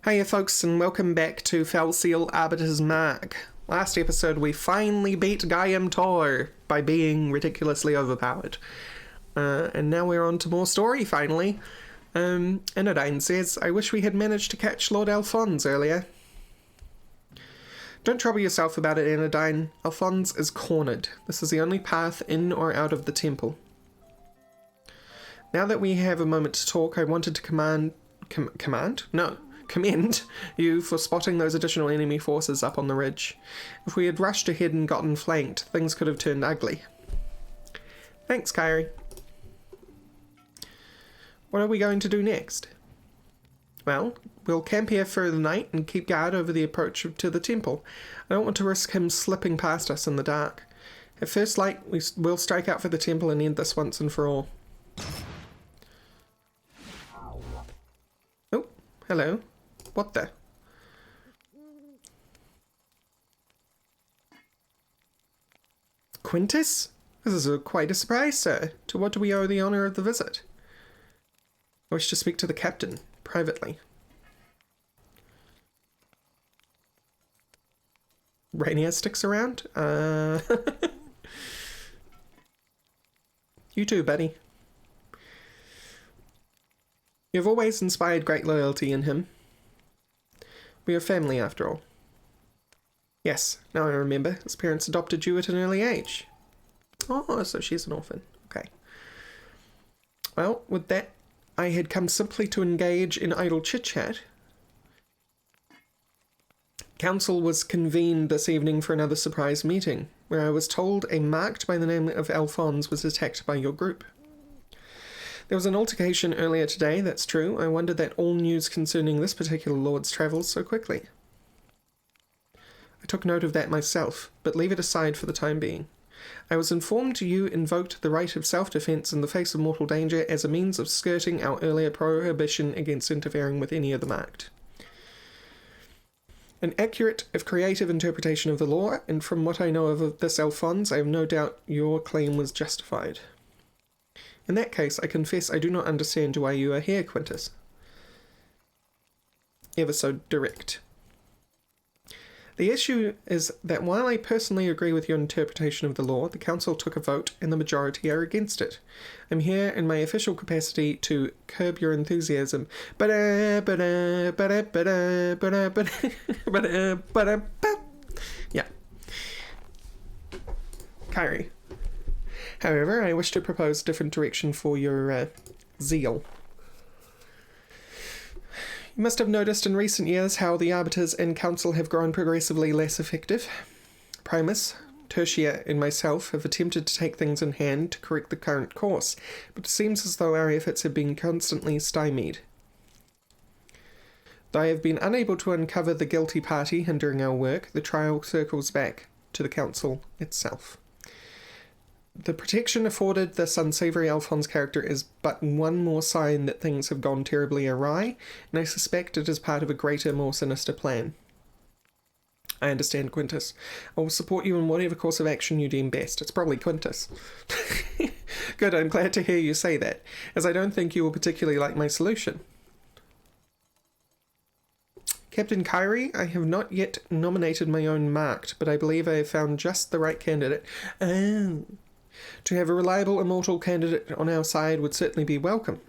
Hiya folks, and welcome back to Seal Arbiters Mark. Last episode we finally beat Gaiam Tor by being ridiculously overpowered. And now we're on to more story, finally. Enodine says, I wish we had managed to catch Lord Alphonse earlier. Don't trouble yourself about it, Enodine. Alphonse is cornered. This is the only path in or out of the temple. Now that we have a moment to talk, I wanted to commend you for spotting those additional enemy forces up on the ridge. If we had rushed ahead and gotten flanked, things could have turned ugly. Thanks, Kyrie. What are we going to do next? Well, we'll camp here for the night and keep guard over the approach to the temple. I don't want to risk him slipping past us in the dark. At first light, we'll strike out for the temple and end this once and for all. Oh, hello. What the? Quintus? This is quite a surprise, sir. To what do we owe the honour of the visit? I wish to speak to the captain, privately. Rainier sticks around? You too, buddy. You've always inspired great loyalty in him. We are family, after all. Yes, now I remember. His parents adopted you at an early age. Oh, so she's an orphan. Okay. Well, with that, I had come simply to engage in idle chit-chat. Council was convened this evening for another surprise meeting, where I was told a marked by the name of Alphonse was attacked by your group. There was an altercation earlier today, that's true. I wondered that all news concerning this particular lord's travels so quickly. I took note of that myself, but leave it aside for the time being. I was informed you invoked the right of self-defense in the face of mortal danger as a means of skirting our earlier prohibition against interfering with any of the marked. An accurate, if creative, interpretation of the law, and from what I know of this Alphonse, I have no doubt your claim was justified. In that case, I confess I do not understand why you are here, Quintus. Ever so direct. The issue is that while I personally agree with your interpretation of the law, the council took a vote and the majority are against it. I'm here in my official capacity to curb your enthusiasm. Yeah. Kyrie. However, I wish to propose a different direction for your zeal. You must have noticed in recent years how the Arbiters and Council have grown progressively less effective. Primus, Tertia, and myself have attempted to take things in hand to correct the current course, but it seems as though our efforts have been constantly stymied. Though I have been unable to uncover the guilty party hindering our work, the trial circles back to the Council itself. The protection afforded this unsavoury Alphonse character is but one more sign that things have gone terribly awry, and I suspect it is part of a greater, more sinister plan. I understand, Quintus. I will support you in whatever course of action you deem best. It's probably Quintus. Good, I'm glad to hear you say that, as I don't think you will particularly like my solution. Captain Kyrie, I have not yet nominated my own marked, but I believe I have found just the right candidate. Oh. To have a reliable, immortal candidate on our side would certainly be welcome.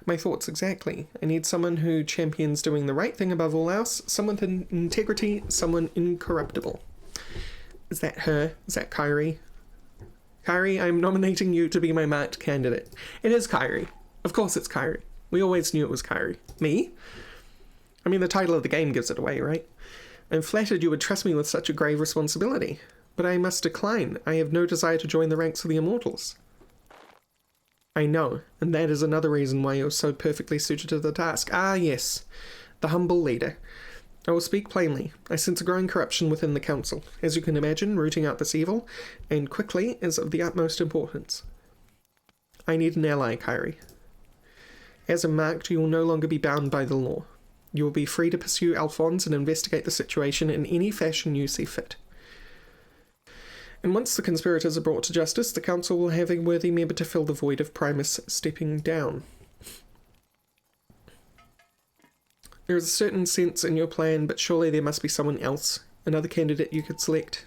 My thoughts exactly. I need someone who champions doing the right thing above all else, someone with integrity, someone incorruptible. Is that her? Is that Kyrie? Kyrie, I'm nominating you to be my marked candidate. It is Kyrie. Of course it's Kyrie. We always knew it was Kyrie. Me? I mean, the title of the game gives it away, right? I'm flattered you would trust me with such a grave responsibility. But I must decline. I have no desire to join the ranks of the Immortals. I know, and that is another reason why you're so perfectly suited to the task. Ah, yes, the humble leader. I will speak plainly. I sense a growing corruption within the Council. As you can imagine, rooting out this evil, and quickly, is of the utmost importance. I need an ally, Kyrie. As a marked, you will no longer be bound by the law. You will be free to pursue Alphonse and investigate the situation in any fashion you see fit. And once the conspirators are brought to justice, the Council will have a worthy member to fill the void of Primus stepping down. There is a certain sense in your plan, but surely there must be someone else, another candidate you could select.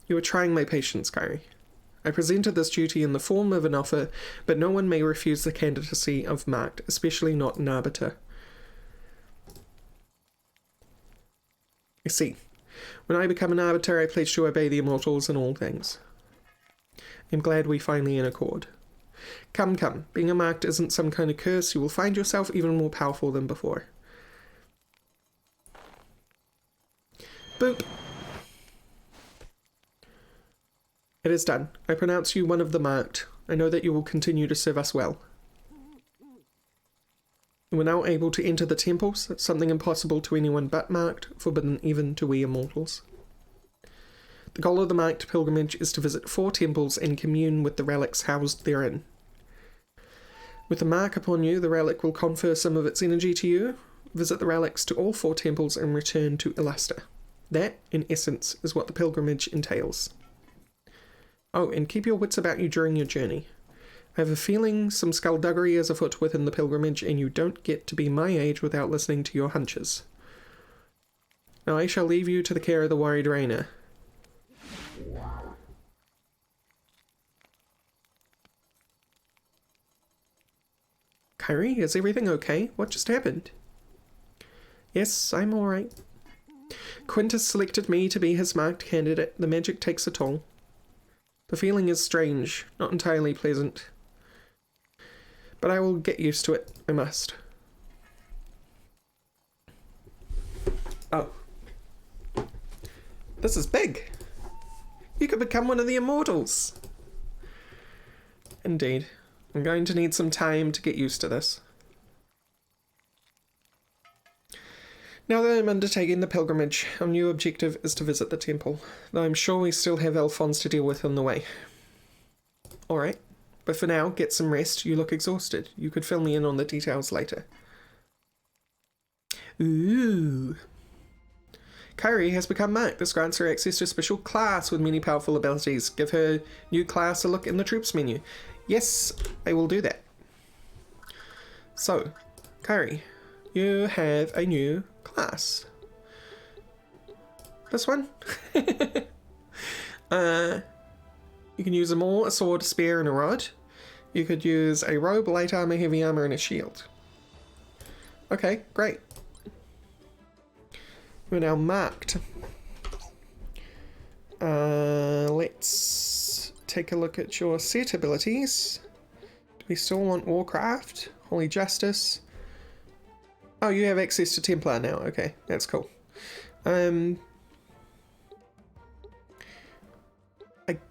You are trying my patience, Kyrie. I presented this duty in the form of an offer, but no one may refuse the candidacy of Marked, especially not an arbiter. I see. When I become an arbiter, I pledge to obey the immortals in all things. I'm glad we finally in accord. Come, come. Being a Marked isn't some kind of curse. You will find yourself even more powerful than before. Boop. It is done. I pronounce you one of the Marked. I know that you will continue to serve us well. You are now able to enter the temples, something impossible to anyone but Marked, forbidden even to we immortals. The goal of the Marked pilgrimage is to visit 4 temples and commune with the relics housed therein. With the mark upon you, the relic will confer some of its energy to you. Visit the relics to all 4 temples and return to Eluster. That, in essence, is what the pilgrimage entails. Oh, and keep your wits about you during your journey. I have a feeling some skullduggery is afoot within the pilgrimage, and you don't get to be my age without listening to your hunches. Now I shall leave you to the care of the worried Rainer. Kyrie, is everything okay? What just happened? Yes, I'm alright. Quintus selected me to be his marked candidate. The magic takes a toll. The feeling is strange, not entirely pleasant. But I will get used to it. I must. Oh. This is big. You could become one of the immortals. Indeed. I'm going to need some time to get used to this. Now that I'm undertaking the pilgrimage, our new objective is to visit the temple, though I'm sure we still have Alphonse to deal with on the way. Alright, but for now, get some rest. You look exhausted. You could fill me in on the details later. Ooh. Kyrie has become marked. This grants her access to a special class with many powerful abilities. Give her new class a look in the troops menu. Yes, I will do that. So, Kyrie, you have a new class. This one? You can use a maul, a sword, a spear, and a rod. You could use a robe, light armor, heavy armor, and a shield. Okay, great. We're now marked. Let's take a look at your set abilities. Do we still want Warcraft? Holy Justice? Oh, you have access to Templar now. Okay, that's cool. I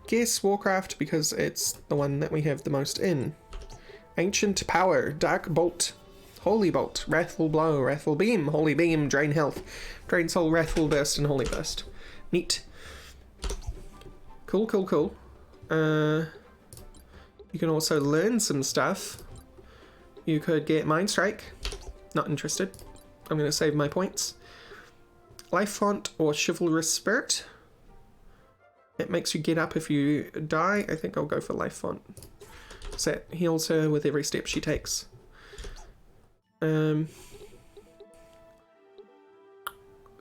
guess Warcraft because it's the one that we have the most in. Ancient Power, Dark Bolt, Holy Bolt, Wrathful Blow, Wrathful Beam, Holy Beam, Drain Health, Drain Soul, Wrathful Burst, and Holy Burst. Neat. Cool, cool, cool. You can also learn some stuff. You could get Mind Strike. Not interested. I'm going to save my points. Life Font or Chivalrous Spirit. It makes you get up if you die. I think I'll go for Life Font. So that heals her with every step she takes.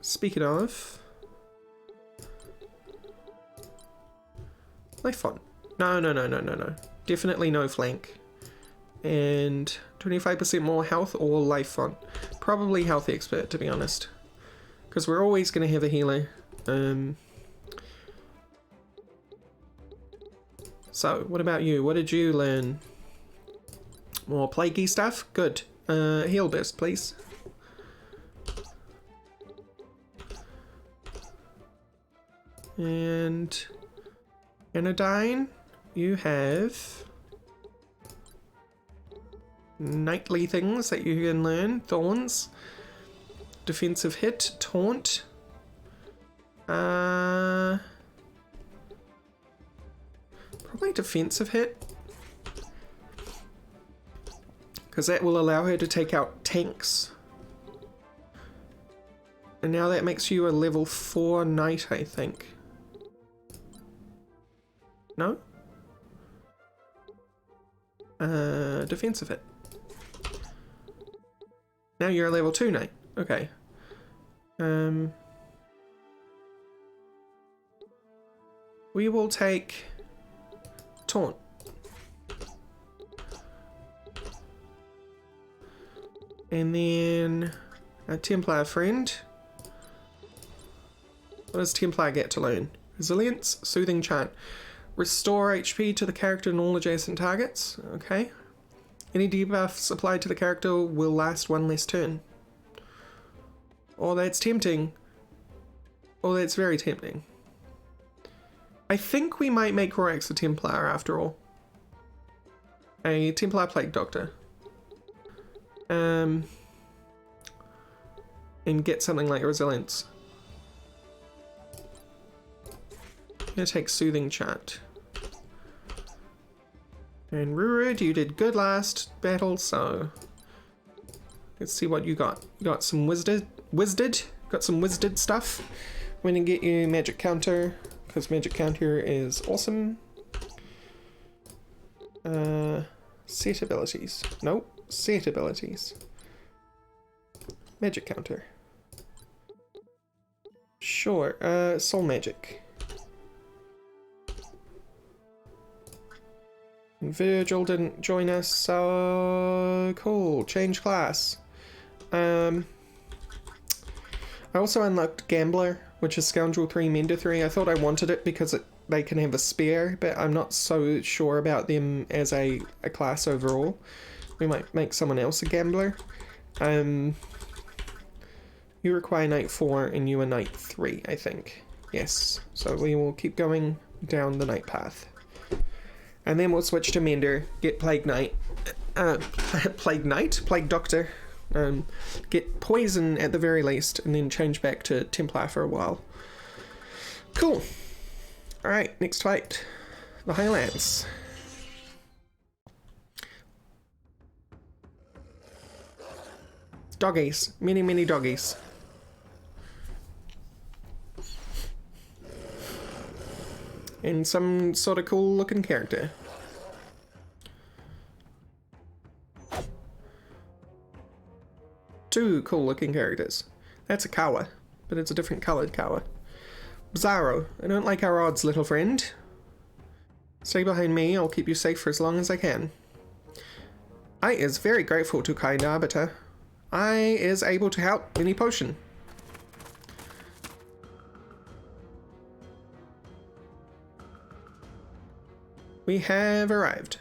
Speaking of... Life Font. No. Definitely no flank. And 25% more health or Life Font. Probably Health Expert, to be honest. Because we're always going to have a healer. So, what about you? What did you learn? More plaguey stuff? Good. Heal Burst, please. And... Anodyne, you have... Knightly things that you can learn. Thorns. Defensive Hit. Taunt. Probably Defensive Hit. Because that will allow her to take out tanks. And now that makes you a level 4 knight, I think. No? Defensive Hit. Now you're a level 2 knight. Okay. We will take taunt. And then a Templar friend. What does Templar get to learn? Resilience, Soothing Chant. Restore HP to the character and all adjacent targets. Okay. Any debuffs applied to the character will last one less turn. Oh, that's tempting. Oh, that's very tempting. I think we might make Rorax a Templar after all. A Templar Plague Doctor. And get something like Resilience. I'm gonna take Soothing Chant. And Rurid, you did good last battle, so let's see what you got. You got some Wisded? Got some Wisded stuff. We're gonna get you Magic Counter, because Magic Counter is awesome. Set abilities. Nope. Set abilities. Magic Counter. Sure. Soul Magic. Virgil didn't join us, so cool. Change class. I also unlocked Gambler, which is Scoundrel 3, Mender 3. I thought I wanted it because they can have a spear, but I'm not so sure about them as a class overall. We might make someone else a Gambler. You require Knight 4 and you are Knight 3, I think. Yes, so we will keep going down the Knight path. And then we'll switch to Mender, get Plague Knight. Plague Doctor. Get Poison at the very least, and then change back to Templar for a while. Cool. Alright, next fight. The Highlands. Doggies. Many, many doggies. And some sort of cool looking character. Two cool looking characters. That's a Kawa, but it's a different coloured Kawa. Bizarro, I don't like our odds, little friend. Stay behind me, I'll keep you safe for as long as I can. I is very grateful to kind arbiter. I is able to help any potion. We have arrived.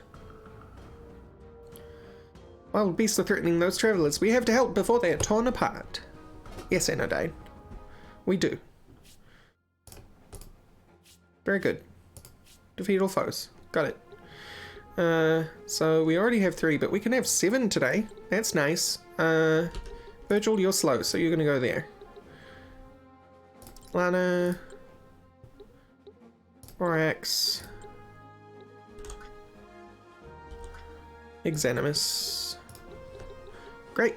Wild beasts are threatening those travellers. We have to help before they are torn apart. Yes, Anodyne. We do. Very good. Defeat all foes. Got it. So we already have 3, but we can have 7 today. That's nice. Virgil, you're slow, so you're gonna go there. Lana. Rorax. Exanimus. Great.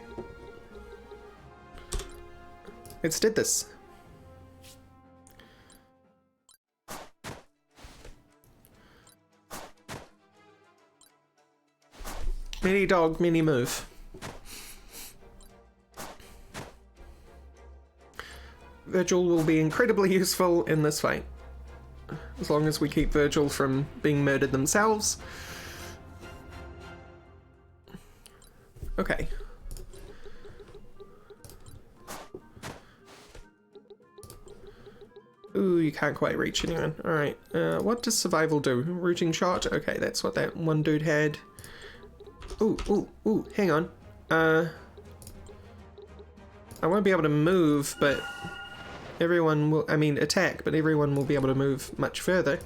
Let's did this. Mini dog, mini move. Virgil will be incredibly useful in this fight. As long as we keep Virgil from being murdered themselves. Okay. Ooh, you can't quite reach anyone. Alright, what does survival do? Rooting shot? Okay, that's what that one dude had. Ooh, hang on. I won't be able to move, but everyone will, attack, but everyone will be able to move much further.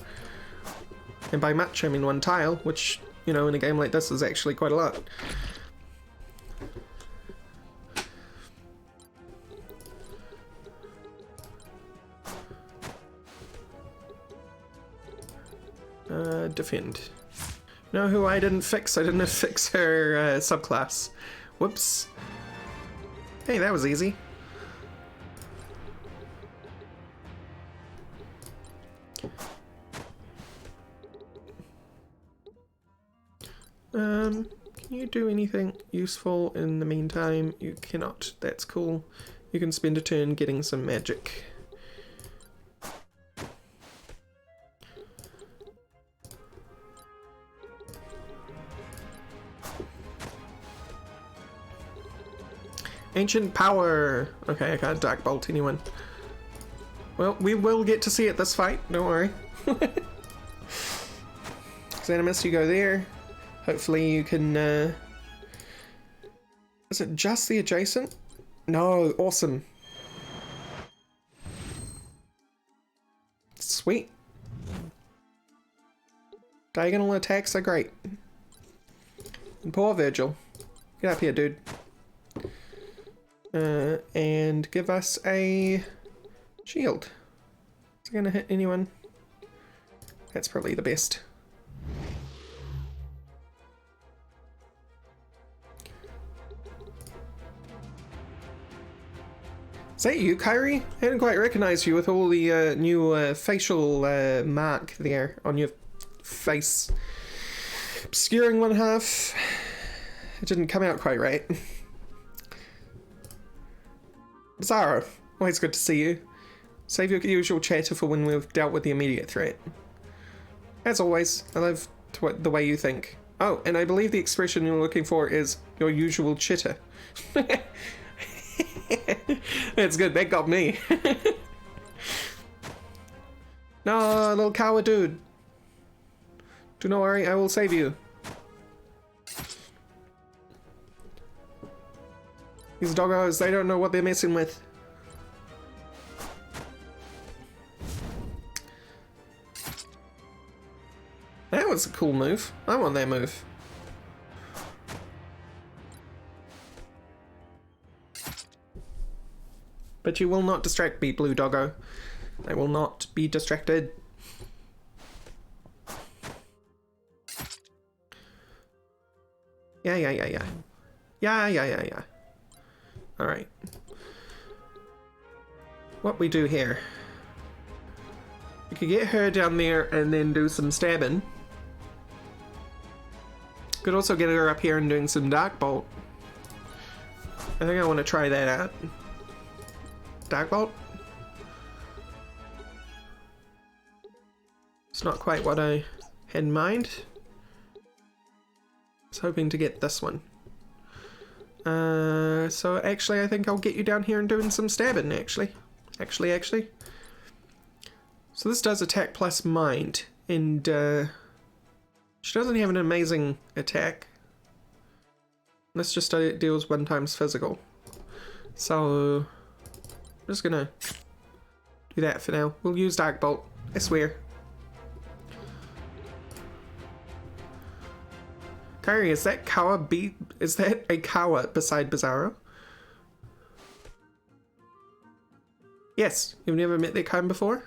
And by much, I mean 1 tile, which, you know, in a game like this is actually quite a lot. Defend. Know who I didn't fix? I didn't fix her subclass. Whoops. Hey, that was easy. Can you do anything useful in the meantime? You cannot. That's cool. You can spend a turn getting some magic. Ancient power! Okay, I can't dark bolt anyone. Well, we will get to see it this fight, don't worry. Xanimus, you go there. Hopefully you can, is it just the adjacent? No, awesome. Sweet. Diagonal attacks are great. And poor Virgil. Get up here, dude. And give us a shield. Is it gonna hit anyone? That's probably the best. Is that you, Kyrie? I hadn't quite recognized you with all the new facial mark there on your face. Obscuring one half. It didn't come out quite right. Bizarro, always good to see you. Save your usual chatter for when we've dealt with the immediate threat. As always, I love the way you think. Oh, and I believe the expression you're looking for is your usual chitter. That's good, that got me. No, little coward dude. Do not worry, I will save you. These doggos, they don't know what they're messing with. That was a cool move. I want that move. But you will not distract me, blue doggo. I will not be distracted. Yeah. Alright. What we do here. We could get her down there and then do some stabbing. Could also get her up here and doing some dark bolt. I think I want to try that out. Dark bolt? It's not quite what I had in mind. I was hoping to get this one. So actually I think I'll get you down here and doing some stabbing, actually. Actually. So this does attack plus mind, and she doesn't have an amazing attack. This just deals 1 times physical. So I'm just gonna do that for now. We'll use Dark Bolt, I swear. Kyrie, is that a Kawa beside Bizarro? Yes, you've never met their kind before?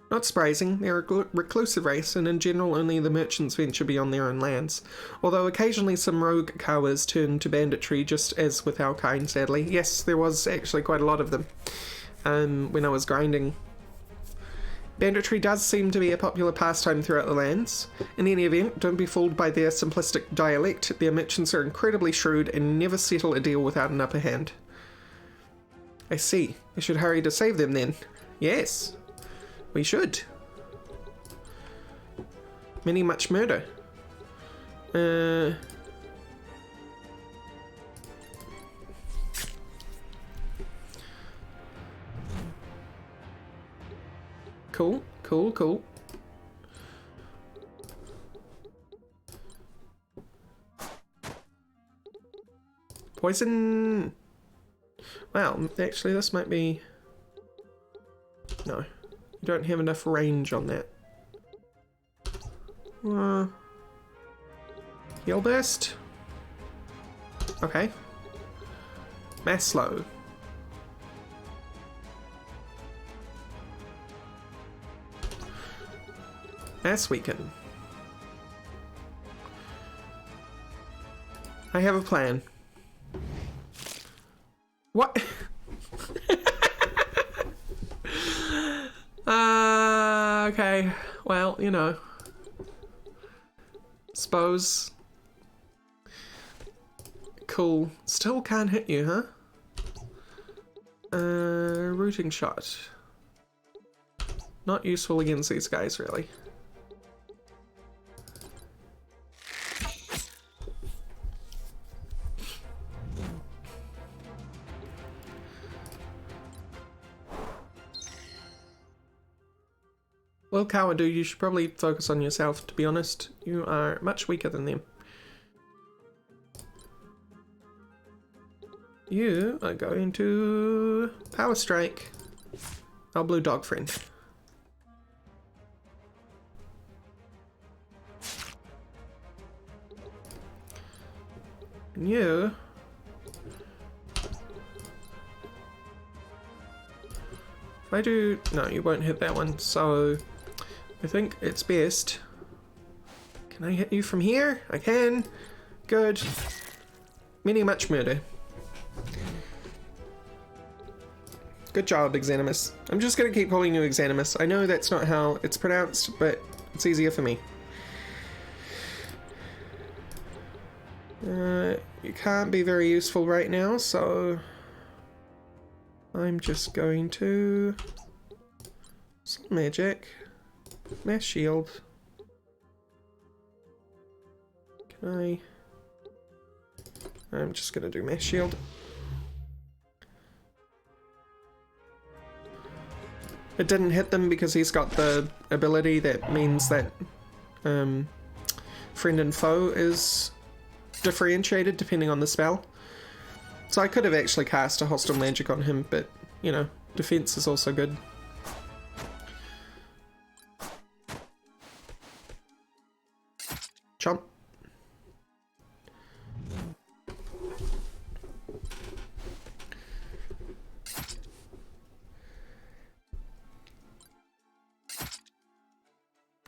Not surprising, they're a reclusive race, and in general only the merchants venture beyond their own lands. Although occasionally some rogue Kawas turn to banditry, just as with our kind, sadly. Yes, there was actually quite a lot of them when I was grinding. Banditry does seem to be a popular pastime throughout the lands. In any event, don't be fooled by their simplistic dialect. Their merchants are incredibly shrewd and never settle a deal without an upper hand. I see. I should hurry to save them then. Yes, we should. Many much murder. Cool. Poison. Wow, actually this might be... No, you don't have enough range on that. Heal burst? Okay. Mass slow. Mass weaken. I have a plan. What? Okay. Well, you know. Suppose. cool. Still can't hit you, huh? Rooting shot. Not useful against these guys, really. Well, Cowardoo, you should probably focus on yourself, to be honest. You are much weaker than them. You are going to Power Strike our blue dog friend. And you... If I do... No, you won't hit that one, so... I think it's best. Can I hit you from here? I can. Good. Many much murder. Good job, Exanimus. I'm just gonna keep calling you Exanimus. I know that's not how it's pronounced, but it's easier for me. You can't be very useful right now, so... I'm just going to... Some magic. Mass shield. Can I... I'm just gonna do mass shield. It didn't hit them because he's got the ability that means that friend and foe is differentiated depending on the spell. So I could have actually cast a hostile magic on him, but, you know, defense is also good. Chomp.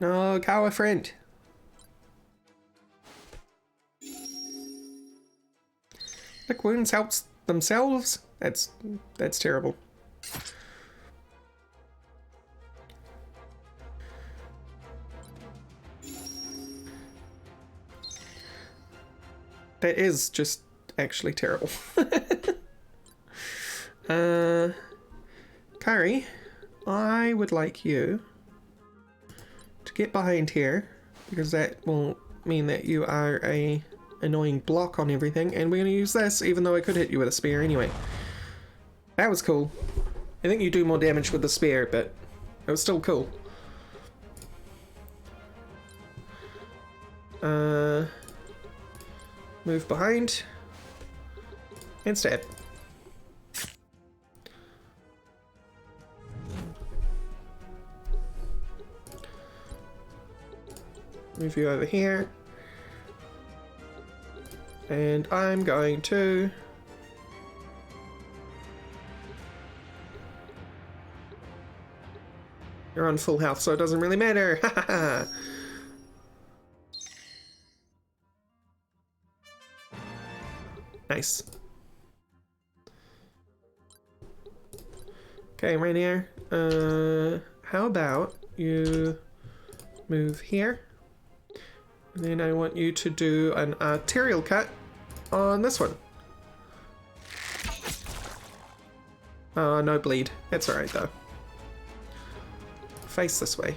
Oh, cower friend. Lick wounds helps themselves? That's terrible. That is just actually terrible. Kyrie, I would like you to get behind here, because that will mean that you are a annoying block on everything, and we're going to use this even though I could hit you with a spear anyway. That was cool. I think you do more damage with the spear, but it was still cool. Move behind and stab. Move you over here. And I'm going to... You're on full health, so it doesn't really matter. Ha ha ha. Nice. Okay, right here. How about you move here? And then I want you to do an arterial cut on this one. Oh, no bleed. That's alright though. Face this way.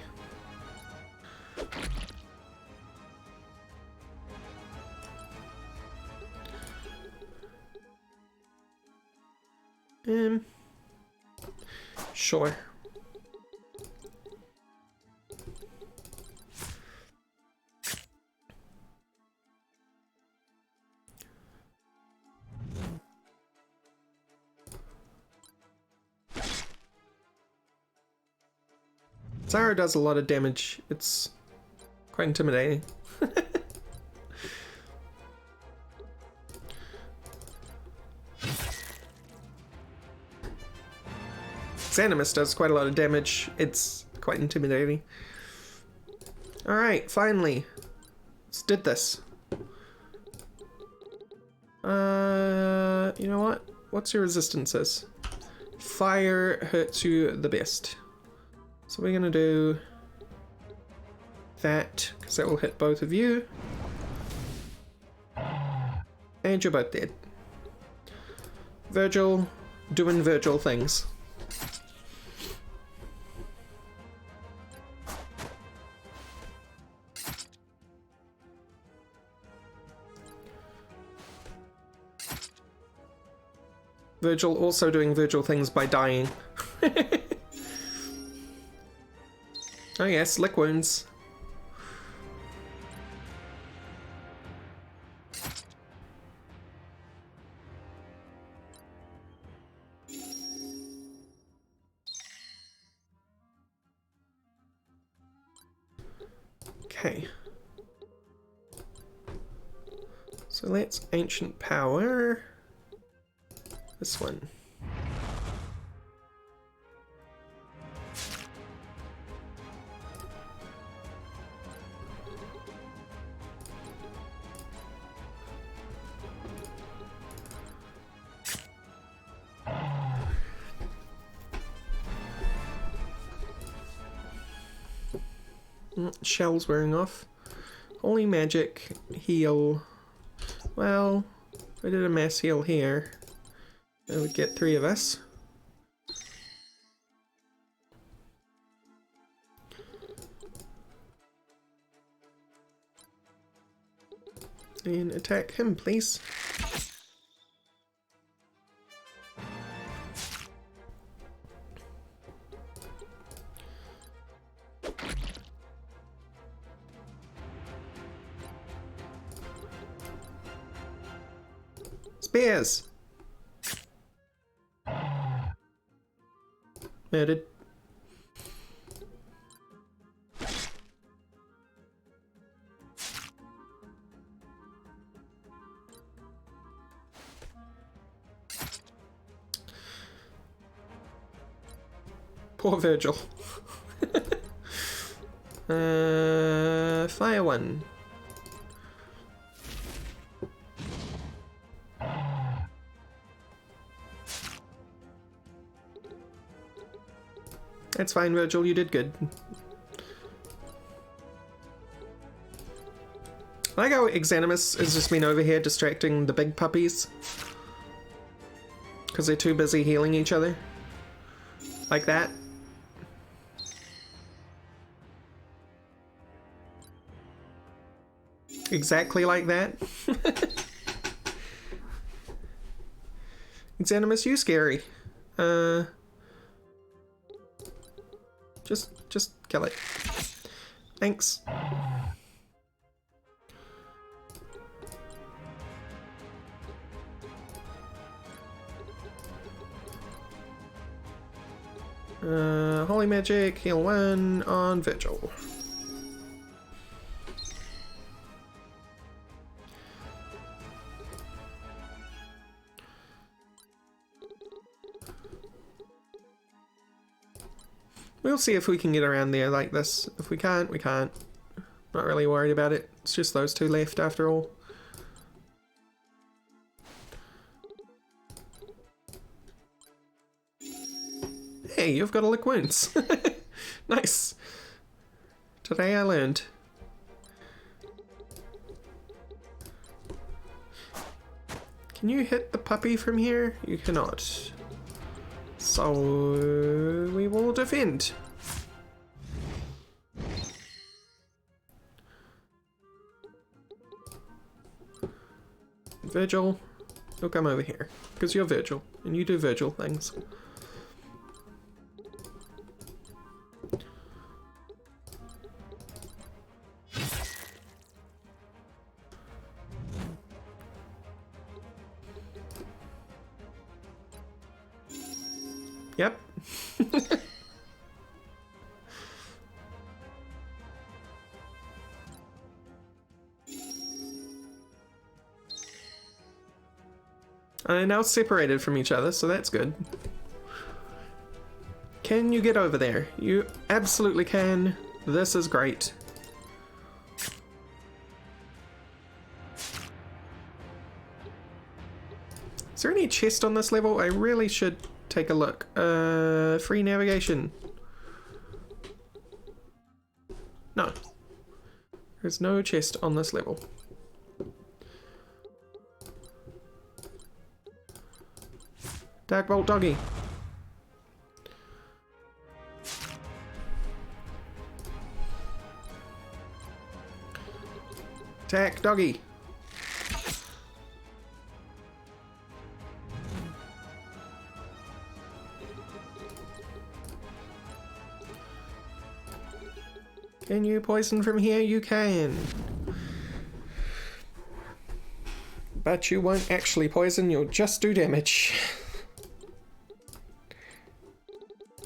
Sure. Zara does a lot of damage. It's quite intimidating. Xanimus does quite a lot of damage. It's quite intimidating. Alright, finally. Let's did this. You know what? What's your resistances? Fire hurts you the best. So we're gonna do that, because that will hit both of you. And you're both dead. Virgil doing Virgil things. Virgil also doing Virgil things by dying. Oh yes, lick wounds. Okay. So let's ancient power. This one. Shell's wearing off. Holy magic, heal. Well, if I did a mass heal here, it would get 3 of us. And attack him, please. Spears! Murdered. Poor Virgil. Fire one. That's fine, Virgil, you did good. I like how Exanimus has just been over here distracting the big puppies. Because they're too busy healing each other. Like that. Exactly like that. Exanimus, you scary. Just kill it. Thanks. Holy magic, heal 1 on Vigil. We'll see if we can get around there like this. If we can't, we can't. Not really worried about it. It's just those 2 left after all. Hey, you've got to lick wounds. Nice. Today I learned. Can you hit the puppy from here? You cannot. So we will defend. Virgil, you'll come over here because you're Virgil and you do Virgil things. Yep. They're now separated from each other, so that's good. Can you get over there? You absolutely can. This is great. Is there any chest on this level? I really should take a look. Free navigation. No. There's no chest on this level. Attack Bolt Doggy. Attack Doggy. Can you poison from here? You can. But you won't actually poison, you'll just do damage.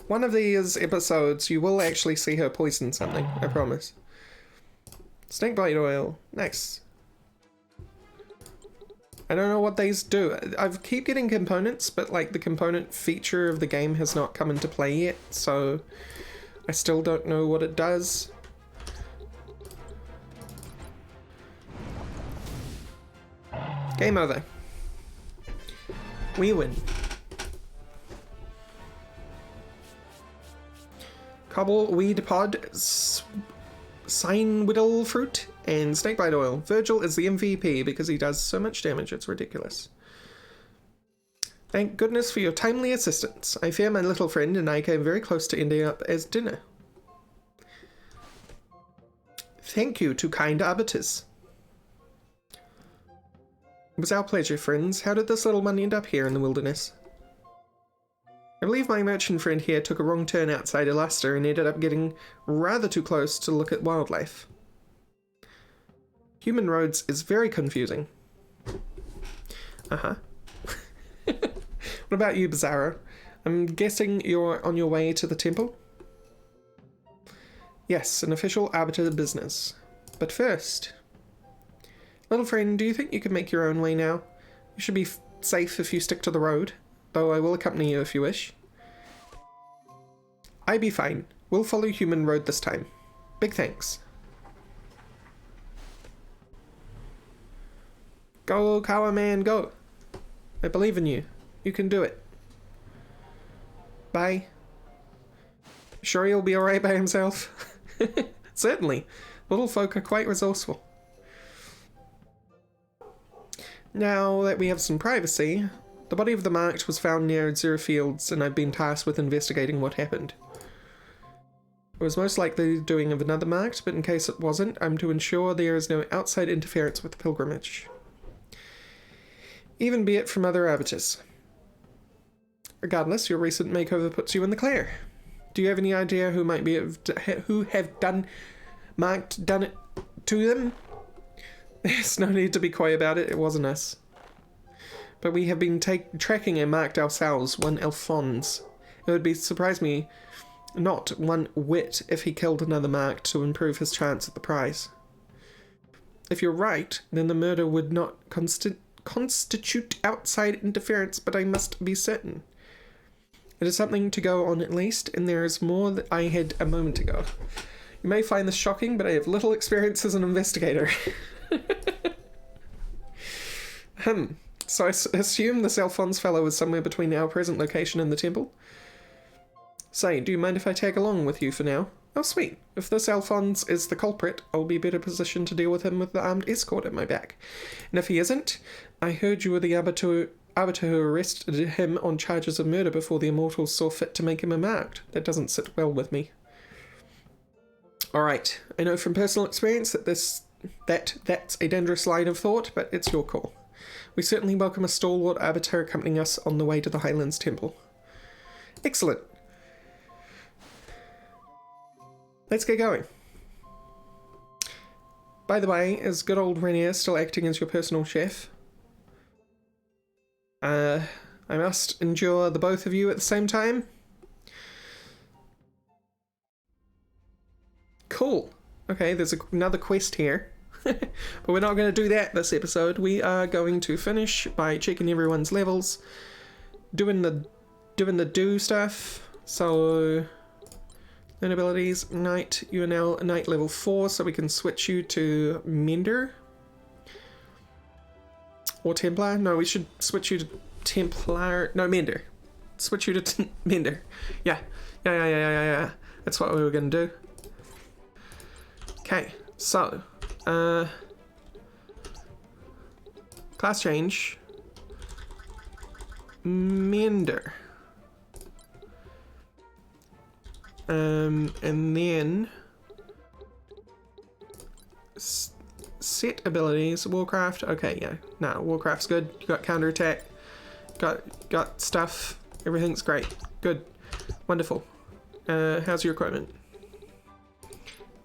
One of these episodes, you will actually see her poison something, I promise. Snakebite oil. Nice. I don't know what these do. I keep getting components, but like the component feature of the game has not come into play yet, so I still don't know what it does. Game over. We win. Cobble, weed pod, sign whittle fruit, and snakebite oil. Virgil is the MVP because he does so much damage, it's ridiculous. Thank goodness for your timely assistance. I fear my little friend and I came very close to ending up as dinner. Thank you to kind arbiters. It was our pleasure, friends. How did this little one end up here in the wilderness? I believe my merchant friend here took a wrong turn outside Alaster and ended up getting rather too close to look at wildlife. Human roads is very confusing. Uh-huh. What about you, Bizarro? I'm guessing you're on your way to the temple? Yes, an official arbiter business. But first... Little friend, do you think you can make your own way now? You should be safe if you stick to the road, though I will accompany you if you wish. I be fine. We'll follow human road this time. Big thanks. Go, Kawa man, go. I believe in you. You can do it. Bye. Sure he'll be alright by himself? Certainly. Little folk are quite resourceful. Now that we have some privacy, the body of the marked was found near Zero Fields and I've been tasked with investigating what happened. It was most likely the doing of another marked, but in case it wasn't, I'm to ensure there is no outside interference with the pilgrimage. Even be it from other arbiters. Regardless, your recent makeover puts you in the clear. Do you have any idea who might be who have done it to them? There's no need to be coy about it, it wasn't us. But we have been tracking a marked ourselves, one Alphonse. It would surprise me not one whit if he killed another marked to improve his chance at the prize. If you're right, then the murder would not constitute outside interference, but I must be certain. It is something to go on at least, and there is more that I had a moment ago. You may find this shocking, but I have little experience as an investigator. So I assume this Alphonse fellow is somewhere between our present location and the temple? Say, do you mind if I tag along with you for now? Oh sweet, if this Alphonse is the culprit, I'll be better positioned to deal with him with the armed escort at my back. And if he isn't, I heard you were the arbiter who arrested him on charges of murder before the Immortals saw fit to make him a marked. That doesn't sit well with me. Alright, I know from personal experience that that's a dangerous line of thought, but it's your call. We certainly welcome a stalwart arbiter accompanying us on the way to the Highlands Temple. Excellent. Let's get going. By the way, is good old Rainier still acting as your personal chef? I must endure the both of you at the same time? Cool. Okay, there's another quest here. But we're not going to do that this episode. We are going to finish by checking everyone's levels, doing the do stuff. So, learn abilities, Knight, you are now Knight level 4, so we can switch you to Mender. Or Templar? No, we should switch you to Templar. No, Mender. Switch you to Mender. Yeah. That's what we were going to do. Okay, so, class change. Mender. And then set abilities, Warcraft. Okay, yeah, no, Warcraft's good. You got counterattack, got stuff. Everything's great. Good, wonderful. How's your equipment?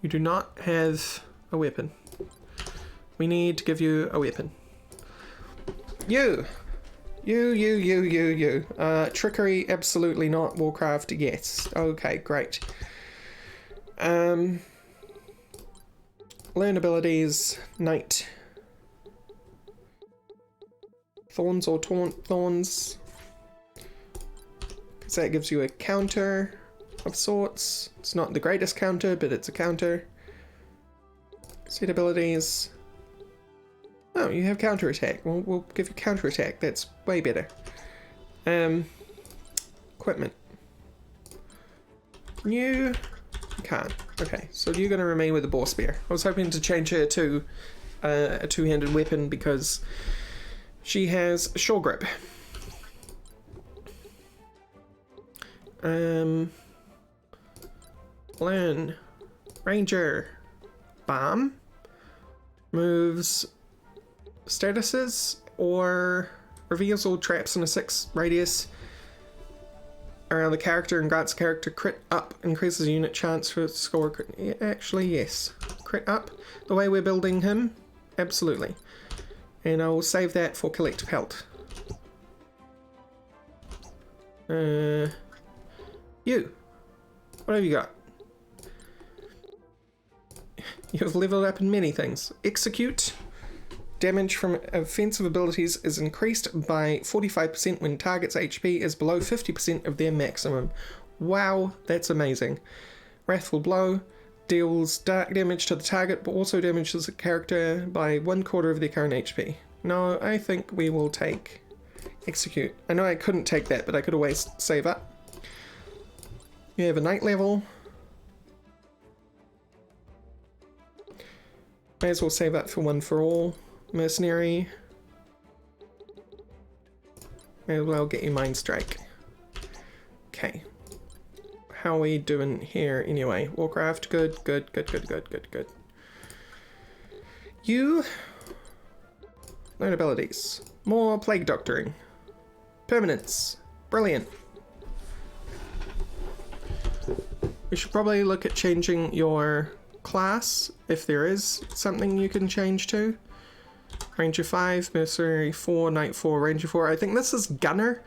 You do not have a weapon. We need to give you a weapon. You. Trickery, absolutely not. Warcraft, yes. Okay, great. Learn abilities, Knight. Thorns or Taunt Thorns. Because that gives you a counter of sorts. It's not the greatest counter, but it's a counter. Set abilities. Oh, you have counterattack. We'll give you counterattack. That's way better. Equipment. You can't. Okay, so you're going to remain with the boar spear. I was hoping to change her to a two-handed weapon because she has shore grip. Learn. Ranger. Bomb. Moves statuses or reveals all traps in a 6 radius around the character and grants character crit up, increases unit chance for score crit. Yeah, actually, yes. Crit up. The way we're building him, absolutely. And I will save that for collect pelt. You. What have you got? You've leveled up in many things. Execute. Damage from offensive abilities is increased by 45% when target's HP is below 50% of their maximum. Wow, that's amazing. Wrathful Blow deals dark damage to the target, but also damages the character by 1/4 of their current HP. No, I think we will take Execute. I know I couldn't take that, but I could always save up. You have a Knight level. May as well save up for One for All. Mercenary. May as well get you Mind Strike. Okay. How are we doing here anyway? Warcraft, good. You learn abilities. More Plague Doctoring. Permanence. Brilliant. We should probably look at changing your class if there is something you can change to. Ranger 5, Mercenary 4, Knight 4, Ranger 4. I think this is Gunner,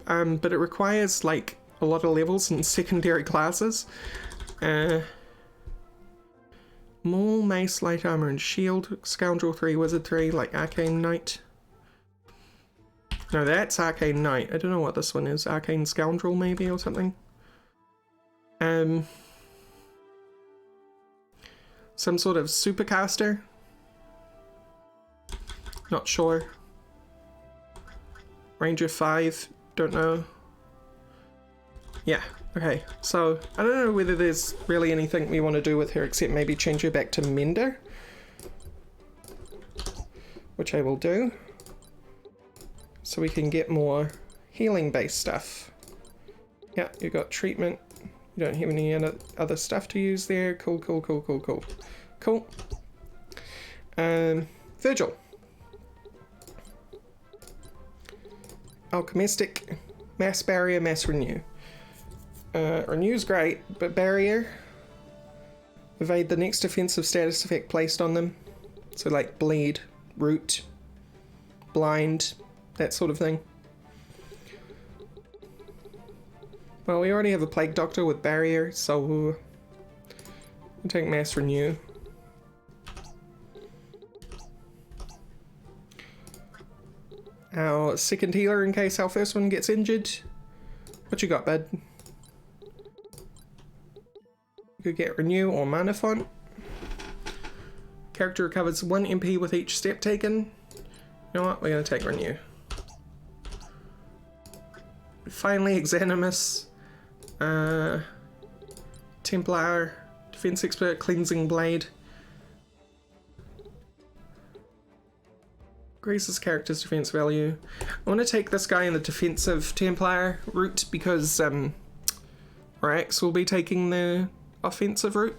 but it requires like a lot of levels and secondary classes. Maul, Mace, Light Armor and Shield, Scoundrel 3, Wizard 3, like Arcane Knight. No, that's Arcane Knight. I don't know what this one is. Arcane Scoundrel maybe or something. Some sort of supercaster. Not sure. Ranger 5, don't know. Yeah, okay. So, I don't know whether there's really anything we want to do with her except maybe change her back to Mender. Which I will do. So we can get more healing based stuff. Yeah, you got treatment. You don't have any other stuff to use there. Cool. Virgil. Alchemistic, Mass Barrier, Mass Renew. Renew's great, but Barrier, evade the next offensive status effect placed on them. So like Bleed, Root, Blind, that sort of thing. Well, we already have a Plague Doctor with Barrier, so we'll take Mass Renew. Our second healer in case our first one gets injured. What you got, bud? You could get Renew or Mana Font. Character recovers 1 MP with each step taken. You know what? We're going to take Renew. Finally, Exanimus. Templar. Defense Expert. Cleansing Blade. Increases character's defense value. I want to take this guy in the defensive Templar route because Rorax will be taking the offensive route.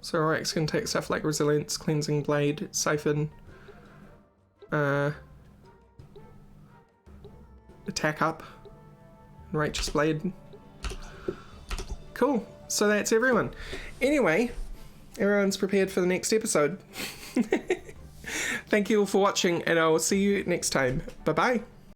So Rorax can take stuff like Resilience, Cleansing Blade, Siphon, Attack Up, and Righteous Blade. Cool. So that's everyone. Anyway, everyone's prepared for the next episode. Thank you all for watching, and I will see you next time. Bye-bye.